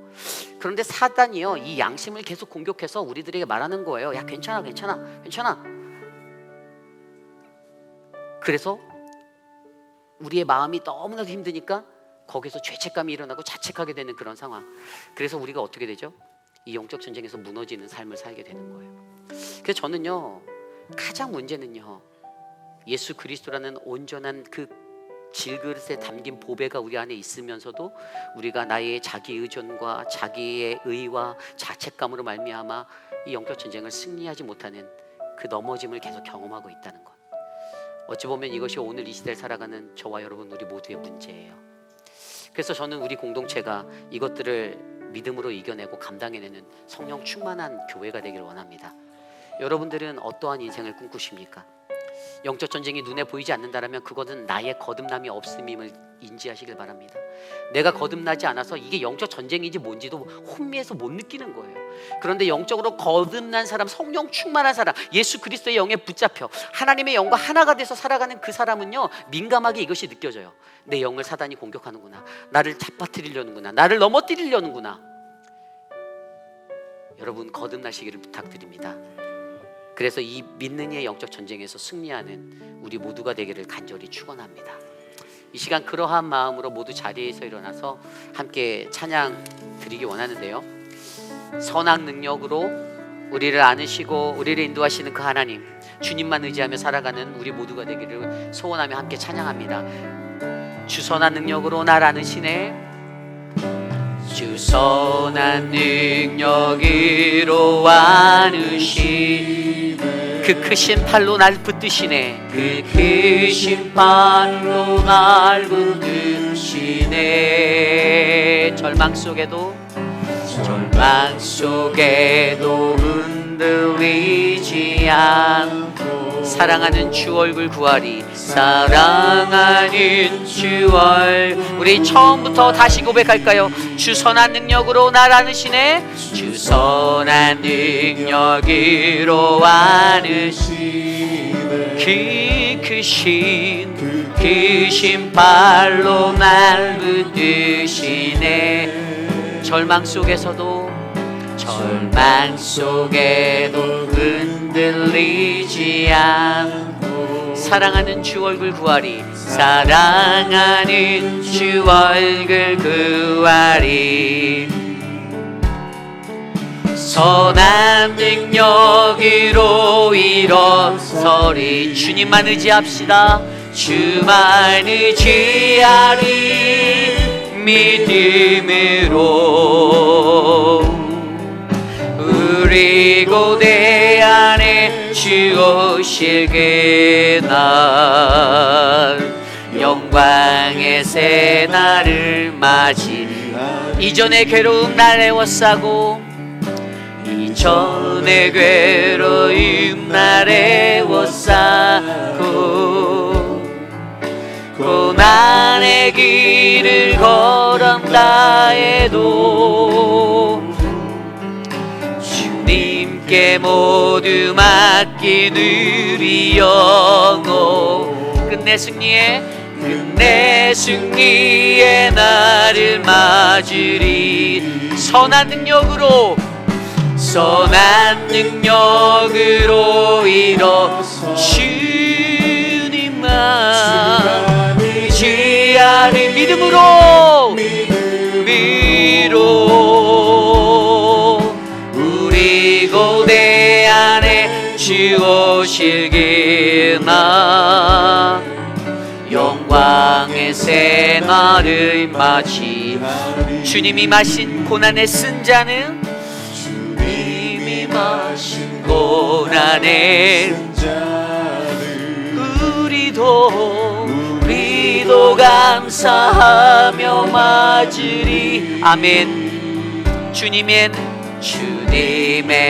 그런데 사단이요, 이 양심을 계속 공격해서 우리들에게 말하는 거예요. 야, 괜찮아, 괜찮아, 괜찮아. 그래서 우리의 마음이 너무나도 힘드니까 거기서 죄책감이 일어나고 자책하게 되는 그런 상황. 그래서 우리가 어떻게 되죠? 이 영적 전쟁에서 무너지는 삶을 살게 되는 거예요. 그래서 저는요, 가장 문제는요, 예수 그리스도라는 온전한 그 질그릇에 담긴 보배가 우리 안에 있으면서도 우리가 나의 자기 의존과 자기의 의와 자책감으로 말미암아 이 영적 전쟁을 승리하지 못하는 그 넘어짐을 계속 경험하고 있다는 것. 어찌 보면 이것이 오늘 이 시대를 살아가는 저와 여러분 우리 모두의 문제예요. 그래서 저는 우리 공동체가 이것들을 믿음으로 이겨내고 감당해내는 성령 충만한 교회가 되기를 원합니다. 여러분들은 어떠한 인생을 꿈꾸십니까? 영적 전쟁이 눈에 보이지 않는다라면 그것은 나의 거듭남이 없음임을 인지하시길 바랍니다. 내가 거듭나지 않아서 이게 영적 전쟁인지 뭔지도 혼미해서 못 느끼는 거예요. 그런데 영적으로 거듭난 사람, 성령 충만한 사람, 예수 그리스도의 영에 붙잡혀 하나님의 영과 하나가 돼서 살아가는 그 사람은요, 민감하게 이것이 느껴져요. 내 영을 사단이 공격하는구나, 나를 잡아뜨리려는구나, 나를 넘어뜨리려는구나. 여러분, 거듭나시기를 부탁드립니다. 그래서 이 믿는 이의 영적 전쟁에서 승리하는 우리 모두가 되기를 간절히 축원합니다. 이 시간 그러한 마음으로 모두 자리에서 일어나서 함께 찬양 드리기 원하는데요, 선한 능력으로 우리를 안으시고 우리를 인도하시는 그 하나님, 주님만 의지하며 살아가는 우리 모두가 되기를 소원하며 함께 찬양합니다. 주 선한 능력으로 날 안으시네, 주 선한 능력으로 안으시네, 그 크신 팔로 날 붙드시네, 그 크신 팔로 날 붙드시네. 절망 속에도 흔들리지 않고 사랑하는 주 얼굴 구하리, 사랑하는 주 얼굴. 우리 처음부터 다시 고백할까요? 주 선한 능력으로 날 안으시네, 주 선한 능력으로 안으시네, 그 크신 팔로 날 붙드시네. 절망 속에도 흔들리지 않고 사랑하는 주 얼굴 구하리, 사랑하는 주 얼굴 구하리. 선한 능력으로 일어서리, 주님만 의지합시다. 주만 의지하리, 믿음으로 우리 고대 안에 주 오실 그날, 영광의 새 날을 맞이. 이전의 괴로움 날 애워싸고, 이전의 괴로움 날 애워싸고, 고난의 길을 걸었다 해도 주님께 모두 맡긴 우리 영혼, 끝내 승리의 날을 맞으리. 선한 능력으로 일어서 주님만 의지하는 믿음으로 우리 고대 안에 주 오실 그날, 영광의 새 날을 맞이. 주님이 마신 고난의 쓴 잔은, 주님이 마신 고난의 우리도 감사하며 맞으리. 아멘. 주님의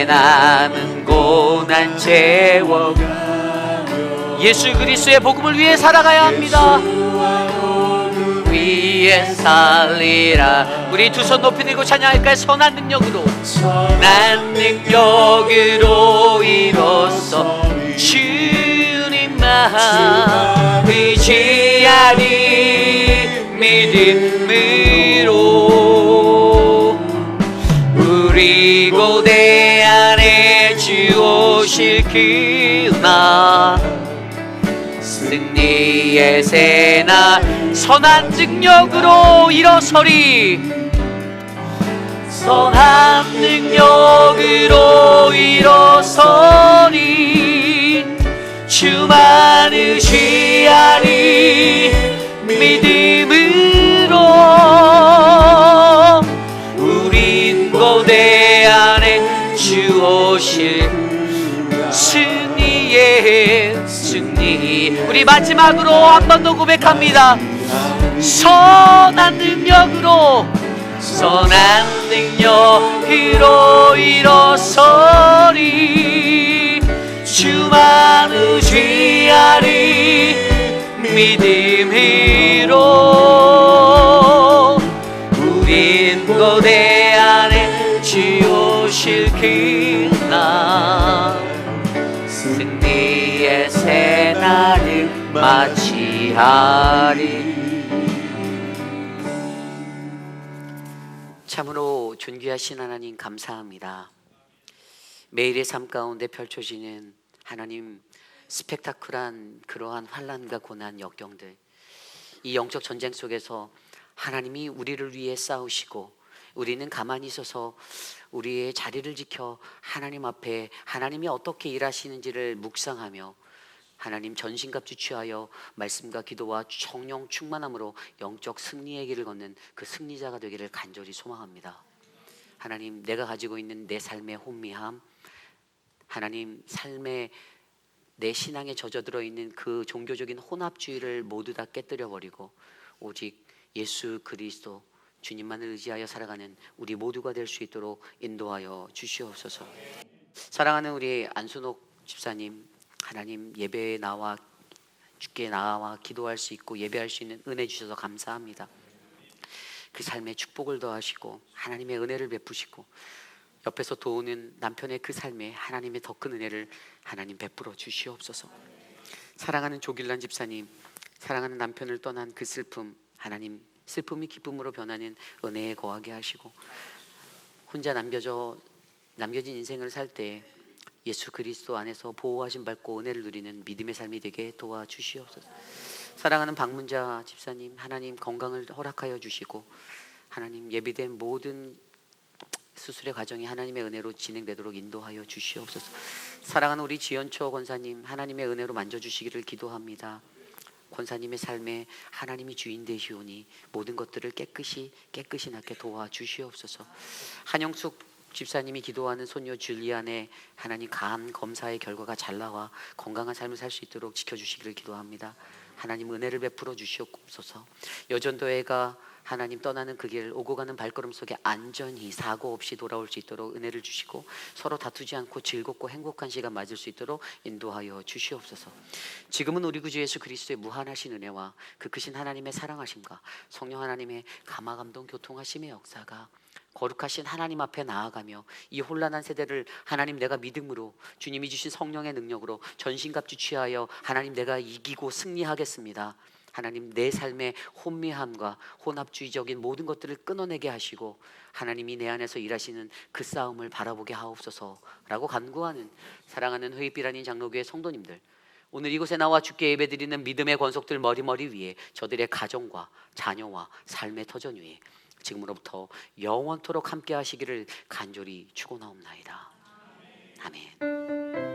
남은 고난 채워가며 예수 그리스도의 복음을 위해 살아가야 합니다. 위에 살리라. 우리 두 손 높이 들고 찬양할까요? 선한 능력으로 일어서 주님만 의지하리, 믿음으로 우리 고대 안에 주 오실 그날, 승리의 새날 선한 능력으로 일어서리 선한 능력으로 일어서리 주만 의지하리 믿음으로 우린 고대 안에 주 오실 승리의 승리. 우리 마지막으로 한 번 더 고백합니다. 선한 능력으로 선한 능력으로 일어서리 주만 의지하리 믿음으로 우린 고대 안에 주 오실 그날 승리의 새날을 맞이하리. 참으로 존귀하신 하나님 감사합니다. 매일의 삶 가운데 펼쳐지는 하나님 스펙타클한 그러한 환난과 고난 역경들, 이 영적 전쟁 속에서 하나님이 우리를 위해 싸우시고 우리는 가만히 있어서 우리의 자리를 지켜 하나님 앞에 하나님이 어떻게 일하시는지를 묵상하며 하나님 전신갑주 취하여 말씀과 기도와 성령 충만함으로 영적 승리의 길을 걷는 그 승리자가 되기를 간절히 소망합니다. 하나님, 내가 가지고 있는 내 삶의 혼미함, 하나님 삶의 내 신앙에 젖어들어 있는 그 종교적인 혼합주의를 모두 다 깨뜨려 버리고 오직 예수 그리스도 주님만을 의지하여 살아가는 우리 모두가 될 수 있도록 인도하여 주시옵소서. 사랑하는 우리 안순옥 집사님, 하나님 예배에 나와 주께 나와 기도할 수 있고 예배할 수 있는 은혜 주셔서 감사합니다. 그 삶에 축복을 더하시고 하나님의 은혜를 베푸시고 옆에서 도우는 남편의 그 삶에 하나님의 더 큰 은혜를 하나님 베풀어 주시옵소서. 사랑하는 조길란 집사님, 사랑하는 남편을 떠난 그 슬픔, 하나님 슬픔이 기쁨으로 변하는 은혜에 거하게 하시고 혼자 남겨진 인생을 살 때 예수 그리스도 안에서 보호하심 받고 은혜를 누리는 믿음의 삶이 되게 도와주시옵소서. 사랑하는 박문자 집사님, 하나님 건강을 허락하여 주시고 하나님 예비된 모든 수술의 과정이 하나님의 은혜로 진행되도록 인도하여 주시옵소서. 사랑하는 우리 지연초 권사님, 하나님의 은혜로 만져주시기를 기도합니다. 권사님의 삶에 하나님이 주인 되시오니 모든 것들을 깨끗이 낫게 도와주시옵소서. 한영숙 집사님이 기도하는 손녀 줄리안의 하나님 간 검사의 결과가 잘 나와 건강한 삶을 살 수 있도록 지켜주시기를 기도합니다. 하나님 은혜를 베풀어 주시옵소서. 여전도회가 하나님 떠나는 그 길 오고 가는 발걸음 속에 안전히 사고 없이 돌아올 수 있도록 은혜를 주시고 서로 다투지 않고 즐겁고 행복한 시간 맞을 수 있도록 인도하여 주시옵소서. 지금은 우리 구주 예수 그리스도의 무한하신 은혜와 그 크신 하나님의 사랑하심과 성령 하나님의 감화감동 교통하심의 역사가 거룩하신 하나님 앞에 나아가며 이 혼란한 세대를 하나님 내가 믿음으로 주님이 주신 성령의 능력으로 전신갑주 취하여 하나님 내가 이기고 승리하겠습니다. 하나님 내 삶의 혼미함과 혼합주의적인 모든 것들을 끊어내게 하시고 하나님이 내 안에서 일하시는 그 싸움을 바라보게 하옵소서라고 간구하는 사랑하는 회의비라닌 장로교회 성도님들, 오늘 이곳에 나와 주께 예배드리는 믿음의 권속들 머리머리 위에 저들의 가정과 자녀와 삶의 터전 위에 지금으로부터 영원토록 함께 하시기를 간절히 축원하옵나이다. 아멘.